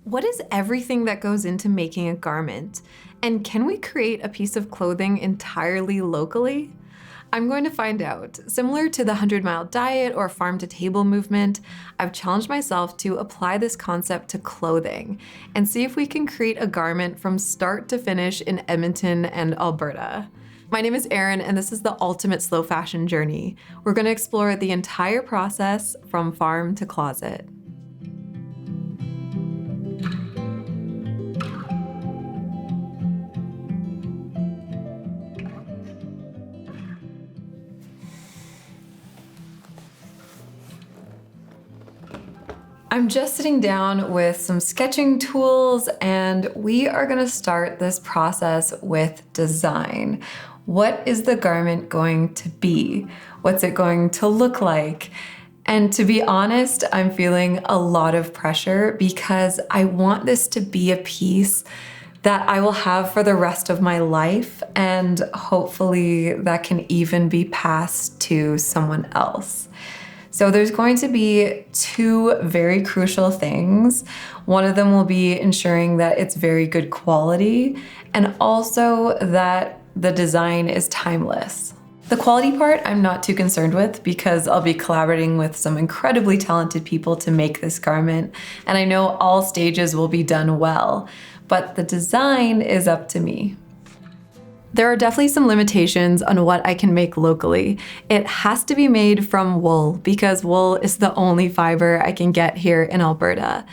What is everything that goes into making a garment? And can we create a piece of clothing entirely locally? I'm going to find out. Similar to the 100-mile diet or farm-to-table movement, I've challenged myself to apply this concept to clothing and see if we can create a garment from start to finish in Edmonton and Alberta. My name is Erin, and this is the ultimate slow fashion journey. We're going to explore the entire process from farm to closet. I'm just sitting down with some sketching tools, and we are going to start this process with design. What is the garment going to be? What's it going to look like? And to be honest, I'm feeling a lot of pressure because I want this to be a piece that I will have for the rest of my life, and hopefully that can even be passed to someone else. So there's going to be two very crucial things. One of them will be ensuring that it's very good quality and also that the design is timeless. The quality part I'm not too concerned with because I'll be collaborating with some incredibly talented people to make this garment, and I know all stages will be done well, but the design is up to me. There are definitely some limitations on what I can make locally. It has to be made from wool because wool is the only fiber I can get here in Alberta.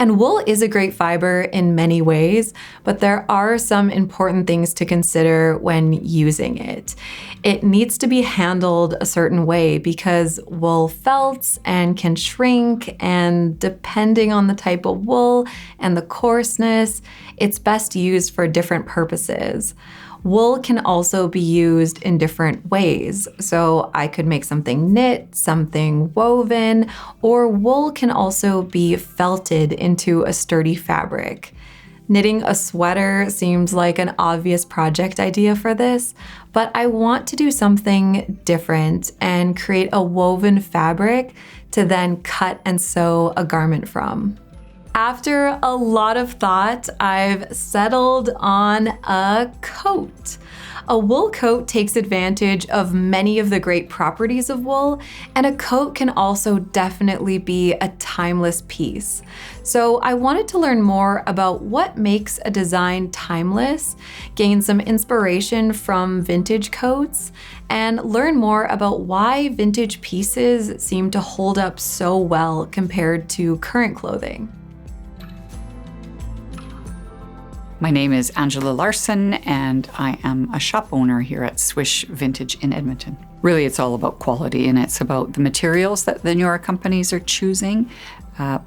And wool is a great fiber in many ways, but there are some important things to consider when using it. It needs to be handled a certain way because wool felts and can shrink, and depending on the type of wool and the coarseness, it's best used for different purposes. Wool can also be used in different ways. So I could make something knit, something woven, or wool can also be felted into a sturdy fabric. Knitting a sweater seems like an obvious project idea for this, but I want to do something different and create a woven fabric to then cut and sew a garment from. After a lot of thought, I've settled on a coat. A wool coat takes advantage of many of the great properties of wool, and a coat can also definitely be a timeless piece. So I wanted to learn more about what makes a design timeless, gain some inspiration from vintage coats, and learn more about why vintage pieces seem to hold up so well compared to current clothing. My name is Angela Larson, and I am a shop owner here at Swish Vintage in Edmonton. Really, it's all about quality, and it's about the materials that the newer companies are choosing.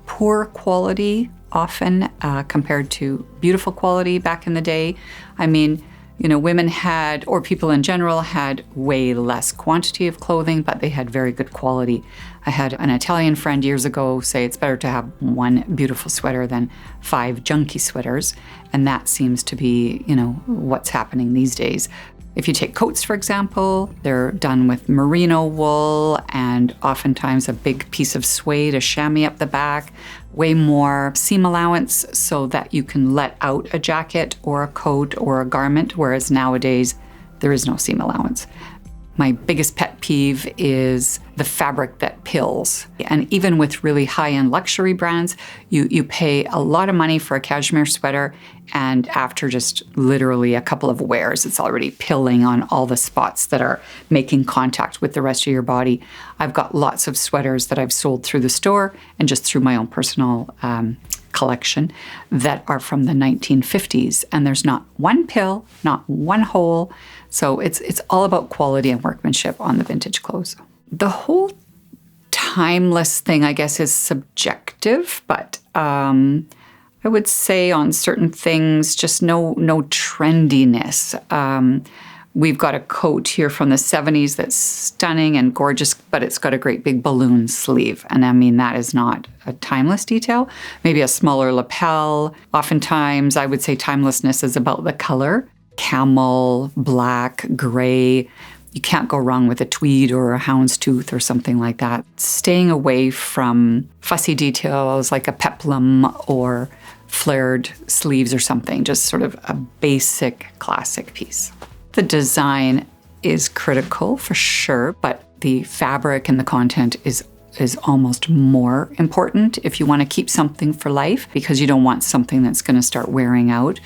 Poor quality often compared to beautiful quality back in the day. I mean, women had, or people in general, had way less quantity of clothing, but they had very good quality. I had an Italian friend years ago say it's better to have one beautiful sweater than 5 junky sweaters, and that seems to be, what's happening these days. If you take coats, for example, they're done with merino wool and oftentimes a big piece of suede, a chamois up the back, way more seam allowance so that you can let out a jacket or a coat or a garment, whereas nowadays there is no seam allowance. My biggest pet peeve is the fabric that pills. And even with really high-end luxury brands, you pay a lot of money for a cashmere sweater, and after just literally a couple of wears, it's already pilling on all the spots that are making contact with the rest of your body. I've got lots of sweaters that I've sold through the store and just through my own personal collection that are from the 1950s, and there's not one pill, not one hole. So it's all about quality and workmanship on the vintage clothes. The whole timeless thing, I guess, is subjective, but I would say on certain things, just no trendiness. We've got a coat here from the 70s that's stunning and gorgeous, but it's got a great big balloon sleeve. And I mean, that is not a timeless detail. Maybe a smaller lapel. Oftentimes, I would say timelessness is about the color. Camel, black, gray. You can't go wrong with a tweed or a houndstooth or something like that. Staying away from fussy details like a peplum or flared sleeves or something, just sort of a basic classic piece. The design is critical for sure, but the fabric and the content is almost more important if you want to keep something for life, because you don't want something that's going to start wearing out.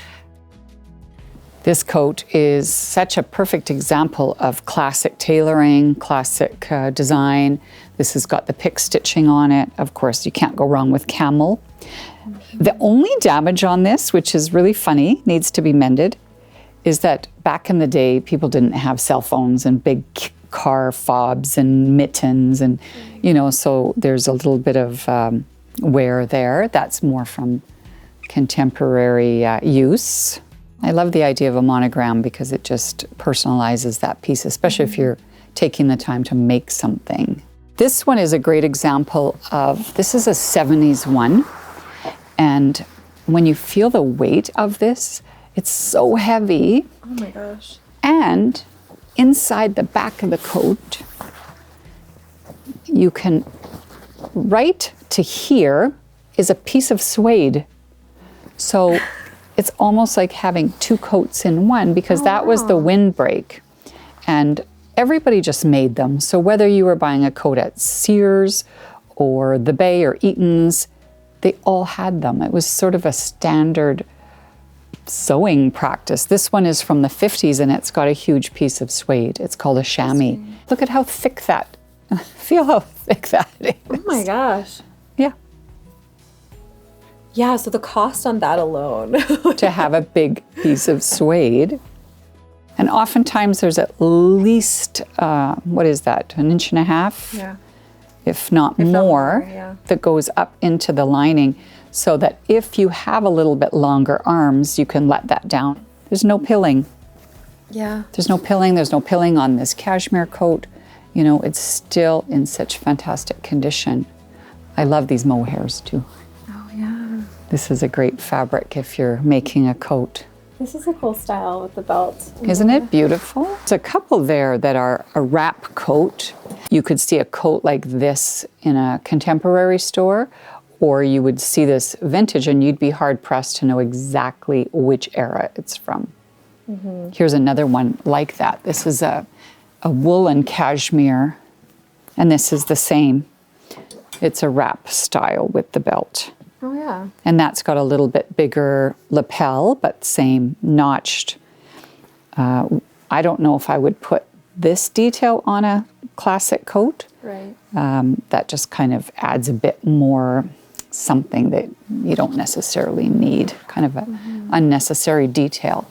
This coat is such a perfect example of classic tailoring, classic design. This has got the pick stitching on it. Of course, you can't go wrong with camel. The only damage on this, which is really funny, needs to be mended, is that back in the day, people didn't have cell phones and big car fobs and mittens, and so there's a little bit of wear there. That's more from contemporary use. I love the idea of a monogram because it just personalizes that piece, especially if you're taking the time to make something. This one is a great example of, this is a 70s one, and when you feel the weight of this, it's so heavy. Oh my gosh. And inside the back of the coat, you can, right to here is a piece of suede. So it's almost like having two coats in one, because that was the windbreak. And everybody just made them. So whether you were buying a coat at Sears or the Bay or Eaton's, they all had them. It was sort of a standard sewing practice. This one is from the 50s and it's got a huge piece of suede. It's called a chamois. Look at how thick that, feel how thick that is. Oh my gosh. Yeah. Yeah, so the cost on that alone. To have a big piece of suede. And oftentimes there's at least, what is that, 1.5 inches? Yeah. If not more, yeah. that goes up into the lining, so that if you have a little bit longer arms, you can let that down. There's no pilling. Yeah. There's no pilling on this cashmere coat. It's still in such fantastic condition. I love these mohairs too. Oh yeah. This is a great fabric if you're making a coat. This is a cool style with the belt. Isn't it beautiful? There's a couple there that are a wrap coat. You could see a coat like this in a contemporary store, or you would see this vintage and you'd be hard pressed to know exactly which era it's from. Mm-hmm. Here's another one like that. This is a woolen cashmere, and this is the same. It's a wrap style with the belt. Oh yeah. And that's got a little bit bigger lapel, but same notched. I don't know if I would put this detail on a classic coat. Right. That just kind of adds a bit more something that you don't necessarily need, kind of an unnecessary detail.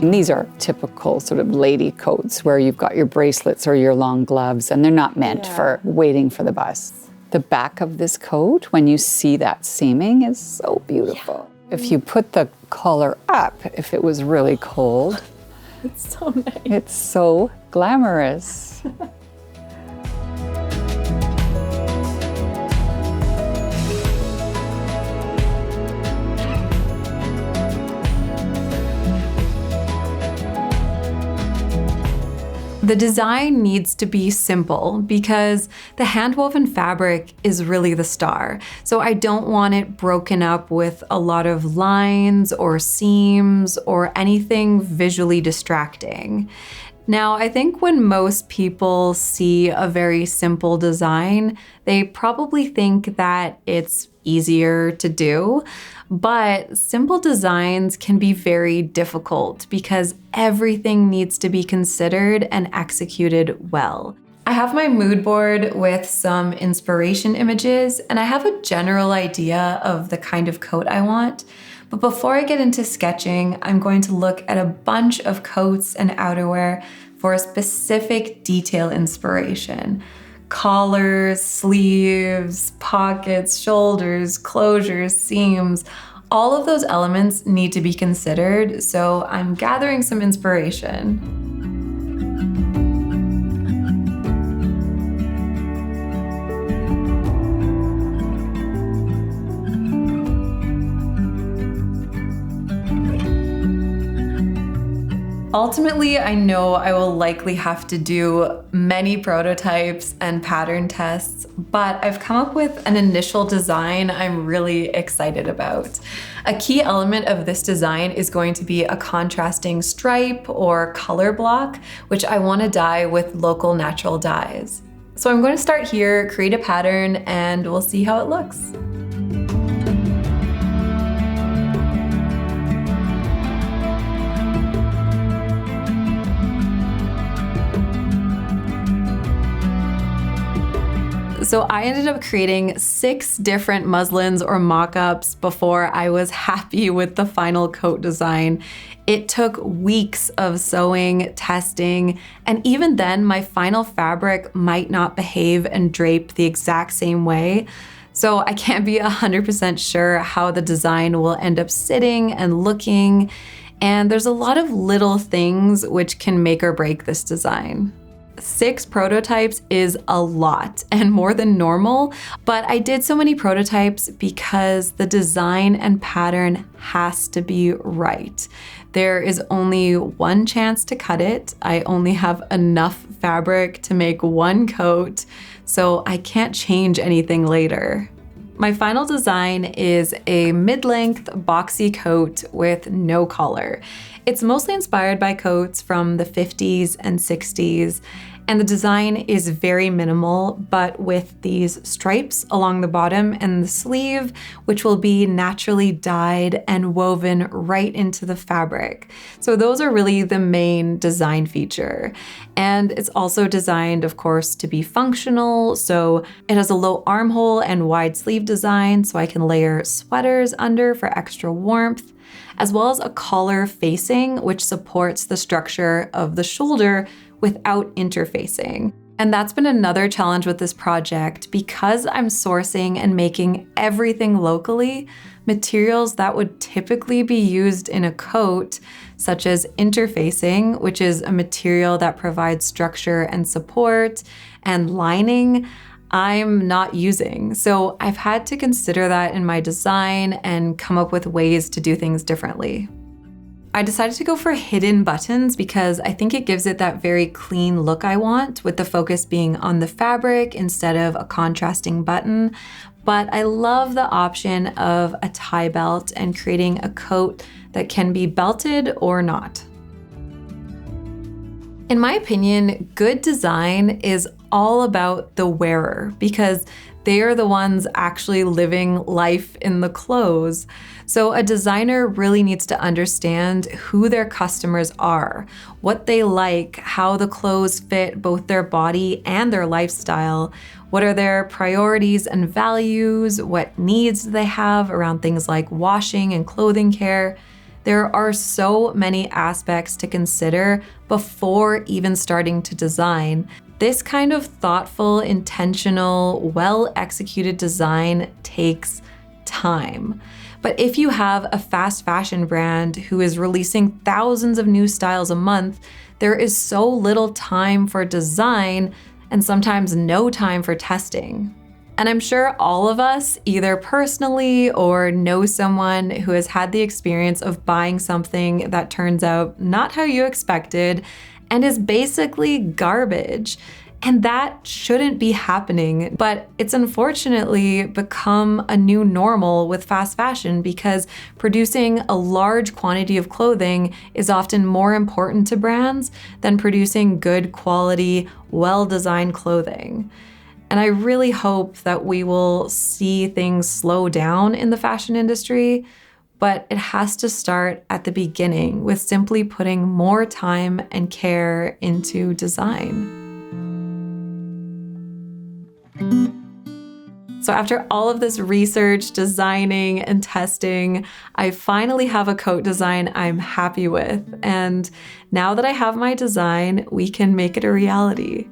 And these are typical sort of lady coats where you've got your bracelets or your long gloves, and they're not meant for waiting for the bus. The back of this coat, when you see that seaming, is so beautiful. Yeah. If you put the collar up, if it was really cold, it's so nice. It's so glamorous. The design needs to be simple because the handwoven fabric is really the star. So I don't want it broken up with a lot of lines or seams or anything visually distracting. Now, I think when most people see a very simple design, they probably think that it's easier to do, but simple designs can be very difficult because everything needs to be considered and executed well. I have my mood board with some inspiration images, and I have a general idea of the kind of coat I want. But before I get into sketching, I'm going to look at a bunch of coats and outerwear for a specific detail inspiration. Collars, sleeves, pockets, shoulders, closures, seams, all of those elements need to be considered, so I'm gathering some inspiration. Ultimately, I know I will likely have to do many prototypes and pattern tests, but I've come up with an initial design I'm really excited about. A key element of this design is going to be a contrasting stripe or color block, which I want to dye with local natural dyes. So I'm going to start here, create a pattern, and we'll see how it looks. So I ended up creating 6 different muslins or mock-ups before I was happy with the final coat design. It took weeks of sewing, testing, and even then my final fabric might not behave and drape the exact same way. So I can't be 100% sure how the design will end up sitting and looking. And there's a lot of little things which can make or break this design. 6 prototypes is a lot and more than normal, but I did so many prototypes because the design and pattern has to be right. There is only one chance to cut it. I only have enough fabric to make one coat, so I can't change anything later. My final design is a mid-length boxy coat with no collar. It's mostly inspired by coats from the 50s and 60s, and the design is very minimal, but with these stripes along the bottom and the sleeve, which will be naturally dyed and woven right into the fabric. So those are really the main design feature. And it's also designed, of course, to be functional. So it has a low armhole and wide sleeve design, so I can layer sweaters under for extra warmth, as well as a collar facing, which supports the structure of the shoulder without interfacing. And that's been another challenge with this project because I'm sourcing and making everything locally. Materials that would typically be used in a coat, such as interfacing, which is a material that provides structure and support, and lining, I'm not using. So I've had to consider that in my design and come up with ways to do things differently. I decided to go for hidden buttons because I think it gives it that very clean look I want, with the focus being on the fabric instead of a contrasting button. But I love the option of a tie belt and creating a coat that can be belted or not. In my opinion, good design is all about the wearer because they are the ones actually living life in the clothes. So a designer really needs to understand who their customers are, what they like, how the clothes fit both their body and their lifestyle, what are their priorities and values, what needs do they have around things like washing and clothing care. There are so many aspects to consider before even starting to design. This kind of thoughtful, intentional, well-executed design takes time. But if you have a fast fashion brand who is releasing thousands of new styles a month, there is so little time for design and sometimes no time for testing. And I'm sure all of us, either personally or know someone who has had the experience of buying something that turns out not how you expected and is basically garbage. And that shouldn't be happening, but it's unfortunately become a new normal with fast fashion because producing a large quantity of clothing is often more important to brands than producing good quality, well-designed clothing. And I really hope that we will see things slow down in the fashion industry, but it has to start at the beginning with simply putting more time and care into design. So after all of this research, designing, and testing, I finally have a coat design I'm happy with. And now that I have my design, we can make it a reality.